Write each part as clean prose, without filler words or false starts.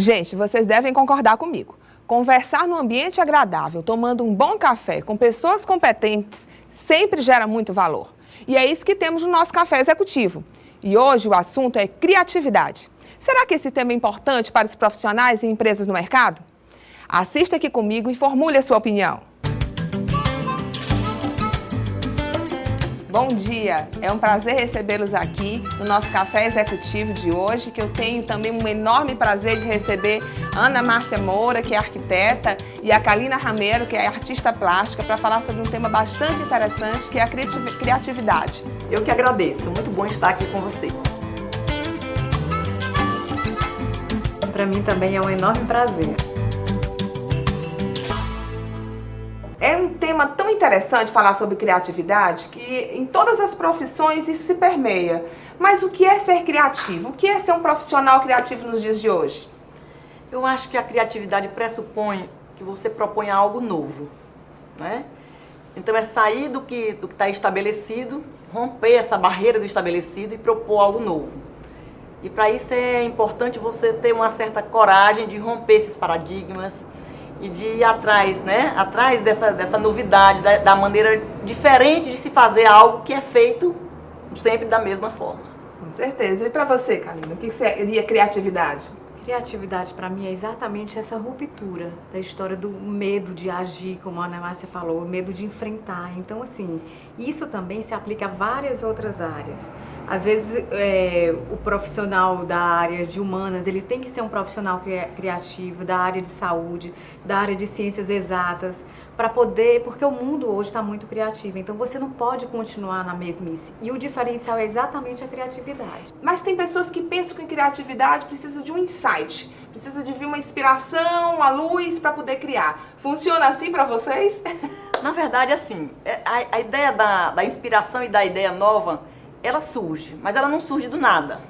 Gente, vocês devem concordar comigo. Conversar num ambiente agradável, tomando um bom café com pessoas competentes, sempre gera muito valor. E é isso que temos no nosso café executivo. E hoje o assunto é criatividade. Será que esse tema é importante para os profissionais e empresas no mercado? Assista aqui comigo e formule a sua opinião. Bom dia, é um prazer recebê-los aqui no nosso café executivo de hoje, que eu tenho também um enorme prazer de receber Ana Márcia Moura, que é arquiteta, e a Kalina Ramero, que é artista plástica, para falar sobre um tema bastante interessante, que é a criatividade. Eu que agradeço, muito bom estar aqui com vocês. Para mim também é um enorme prazer. É um tema tão interessante falar sobre criatividade que em todas as profissões isso se permeia. Mas o que é ser criativo? O que é ser um profissional criativo nos dias de hoje? Eu acho que a criatividade pressupõe que você propõe algo novo, né? Então é sair do que está estabelecido, romper essa barreira do estabelecido e propor algo novo. E para isso é importante você ter uma certa coragem de romper esses paradigmas e de ir atrás, né? Atrás dessa novidade, da maneira diferente de se fazer algo que é feito sempre da mesma forma. Com certeza. E para você, Kalina, o que seria criatividade? Criatividade para mim é exatamente essa ruptura da história do medo de agir, como a Ana Márcia falou, o medo de enfrentar. Então, assim, isso também se aplica a várias outras áreas. Às vezes, o profissional da área de humanas, ele tem que ser um profissional criativo, da área de saúde, da área de ciências exatas, para poder, porque o mundo hoje está muito criativo, então você não pode continuar na mesmice. E o diferencial é exatamente a criatividade. Mas tem pessoas que pensam que criatividade precisa de um insight, precisa de vir uma inspiração, a luz para poder criar. Funciona assim para vocês? Na verdade, assim, a ideia da inspiração e da ideia nova, ela surge, mas ela não surge do nada.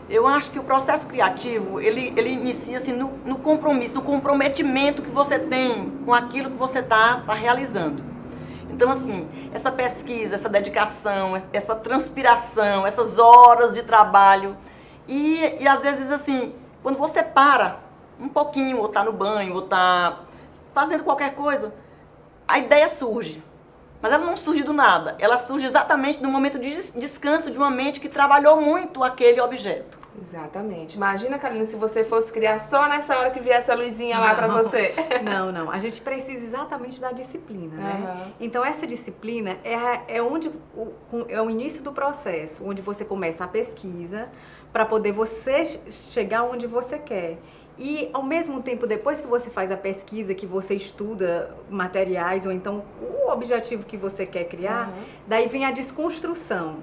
Eu acho que o processo criativo, ele inicia-se no compromisso, no comprometimento que você tem com aquilo que você está realizando. Então, assim, essa pesquisa, essa dedicação, essa transpiração, essas horas de trabalho e às vezes, assim, quando você para um pouquinho, ou está no banho, ou está fazendo qualquer coisa, a ideia surge. Mas ela não surge do nada, ela surge exatamente no momento de descanso de uma mente que trabalhou muito aquele objeto. Exatamente. Imagina, Kalina, se você fosse criar só nessa hora que viesse a luzinha lá para você. Não. A gente precisa exatamente da disciplina, né? Uhum. Então, essa disciplina é o início do processo, onde você começa a pesquisa para poder você chegar onde você quer. E, ao mesmo tempo, depois que você faz a pesquisa, que você estuda materiais, ou então o objetivo que você quer criar, daí vem a desconstrução,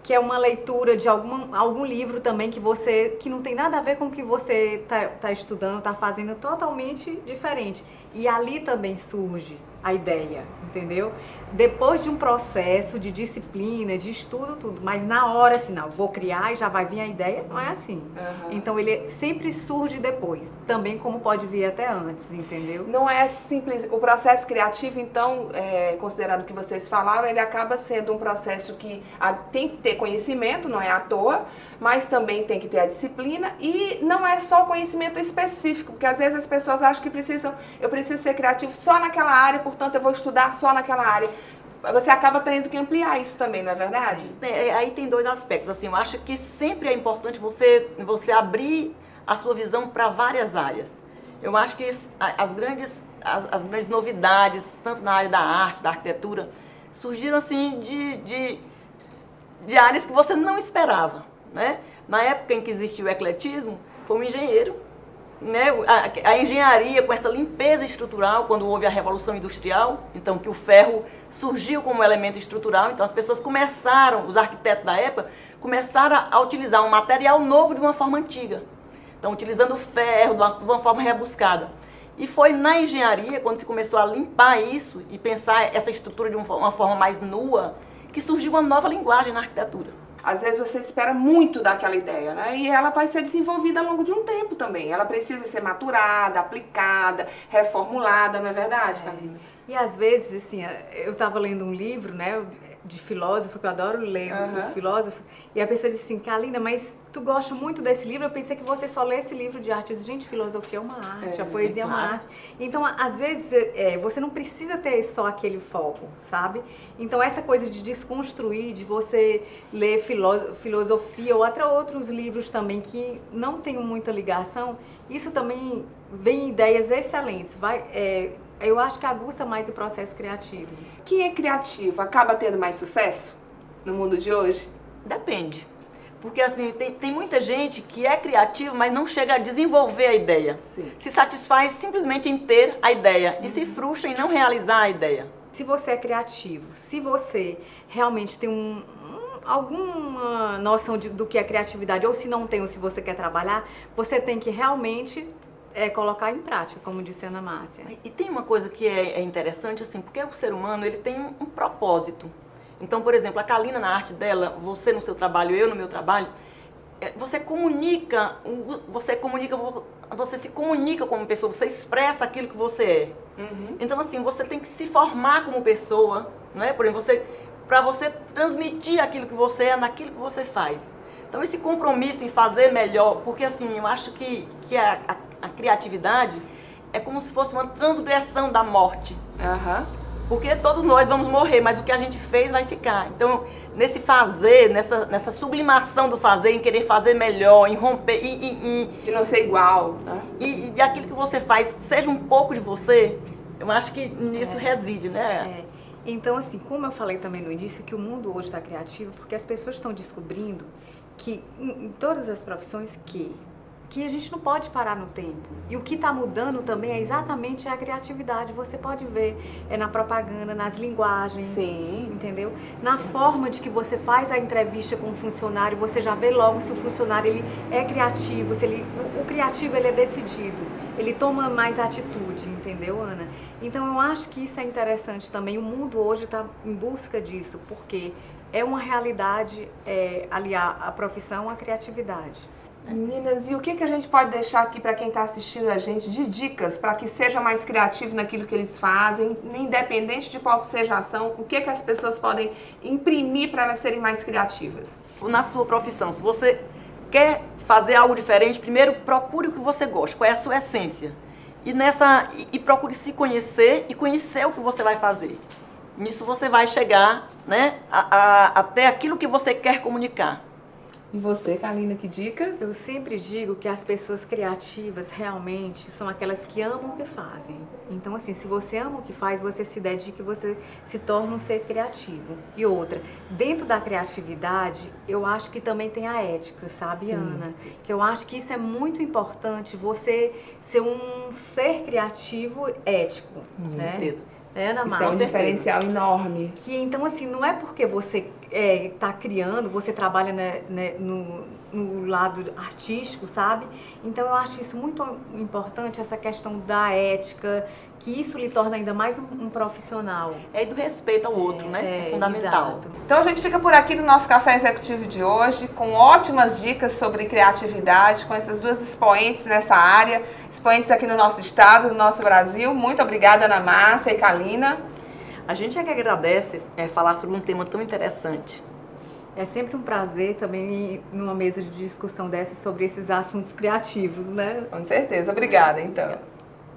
que é uma leitura de algum livro também que não tem nada a ver com o que você tá estudando, está fazendo totalmente diferente. E ali também surge a ideia, entendeu? Depois de um processo de disciplina, de estudo, tudo, mas na hora, assim, não, vou criar e já vai vir a ideia, não é assim. Então, ele sempre surge depois, também como pode vir até antes, entendeu? Não é simples. O processo criativo, então, considerando o que vocês falaram, ele acaba sendo um processo que tem que ter conhecimento, não é à toa, mas também tem que ter a disciplina e não é só o conhecimento específico, porque às vezes as pessoas acham que eu preciso ser criativo só naquela área, portanto eu vou estudar só naquela área. Você acaba tendo que ampliar isso também, não é verdade? Aí tem dois aspectos. Assim, eu acho que sempre é importante você abrir a sua visão para várias áreas. Eu acho que as grandes novidades, tanto na área da arte, da arquitetura, surgiram assim de áreas que você não esperava, né? Na época em que existiu o ecletismo, foi um engenheiro, né? A engenharia com essa limpeza estrutural, quando houve a Revolução Industrial, então que o ferro surgiu como elemento estrutural, então as pessoas começaram, os arquitetos da época, começaram a utilizar um material novo de uma forma antiga. Então, utilizando o ferro de uma forma rebuscada. E foi na engenharia, quando se começou a limpar isso e pensar essa estrutura de uma forma mais nua, que surgiu uma nova linguagem na arquitetura. Às vezes você espera muito daquela ideia, né? E ela vai ser desenvolvida ao longo de um tempo também. Ela precisa ser maturada, aplicada, reformulada, não é verdade, Kalina? E às vezes, assim, eu estava lendo um livro, né? de filósofo, que eu adoro ler os filósofos, e a pessoa disse assim, Kalina, mas tu gosta muito desse livro, eu pensei que você só lê esse livro de arte. Eu disse, gente, filosofia é uma arte, a poesia é uma arte. Então, às vezes, você não precisa ter só aquele foco, sabe? Então, essa coisa de desconstruir, de você ler filosofia ou até outros livros também que não tenham muita ligação, isso também vem ideias excelentes. Eu acho que aguça mais o processo criativo. Quem é criativo acaba tendo mais sucesso no mundo de hoje? Depende. Porque assim, tem muita gente que é criativa, mas não chega a desenvolver a ideia. Sim. Se satisfaz simplesmente em ter a ideia e se frustra em não realizar a ideia. Se você é criativo, se você realmente tem alguma noção do que é criatividade, ou se não tem, ou se você quer trabalhar, você tem que realmente colocar em prática, como disse a Ana Márcia. E tem uma coisa que é interessante, assim, porque o ser humano ele tem um propósito. Então, por exemplo, a Kalina na arte dela, você no seu trabalho, eu no meu trabalho, você se comunica como pessoa, você expressa aquilo que você é. Então, assim, você tem que se formar como pessoa, né? Por exemplo, para você transmitir aquilo que você é naquilo que você faz. Então, esse compromisso em fazer melhor, porque assim, eu acho que a criatividade é como se fosse uma transgressão da morte. Porque todos nós vamos morrer, mas o que a gente fez vai ficar. Então, nesse fazer, nessa sublimação do fazer, em querer fazer melhor, em romper, de não ser igual, né? E aquilo que você faz seja um pouco de você, eu acho que nisso reside, né? Então, assim, como eu falei também no início, que o mundo hoje está criativo, porque as pessoas estão descobrindo que em todas as profissões que a gente não pode parar no tempo. E o que está mudando também é exatamente a criatividade. Você pode ver na propaganda, nas linguagens, sim, entendeu? Na forma de que você faz a entrevista com o funcionário, você já vê logo se o funcionário ele é criativo, se o criativo ele é decidido, ele toma mais atitude, entendeu, Ana? Então eu acho que isso é interessante também. O mundo hoje está em busca disso, porque é uma realidade aliar a profissão à criatividade. Meninas, e o que a gente pode deixar aqui para quem está assistindo a gente de dicas para que seja mais criativo naquilo que eles fazem, independente de qual seja a ação, o que as pessoas podem imprimir para elas serem mais criativas? Na sua profissão, se você quer fazer algo diferente, primeiro procure o que você gosta, qual é a sua essência. E procure se conhecer e conhecer o que você vai fazer. Nisso você vai chegar, né, até aquilo que você quer comunicar. E você, Kalina, que dicas? Eu sempre digo que as pessoas criativas realmente são aquelas que amam o que fazem. Então, assim, se você ama o que faz, você se dedica e você se torna um ser criativo. E outra, dentro da criatividade, eu acho que também tem a ética, sabe, sim, Ana? Que eu acho que isso é muito importante, você ser um ser criativo ético, né? Ana Márcia? Isso é um diferencial enorme. Que, então, assim, não é porque você está criando, você trabalha no lado artístico, sabe? Então, eu acho isso muito importante, essa questão da ética, que isso lhe torna ainda mais um profissional. E do respeito ao outro, né? É fundamental. Exato. Então, a gente fica por aqui no nosso Café Executivo de hoje, com ótimas dicas sobre criatividade, com essas duas expoentes nessa área, expoentes aqui no nosso estado, no nosso Brasil. Muito obrigada, Ana Márcia e Kalina. A gente é que agradece falar sobre um tema tão interessante. É sempre um prazer também ir numa mesa de discussão dessa sobre esses assuntos criativos, né? Com certeza. Obrigada, então.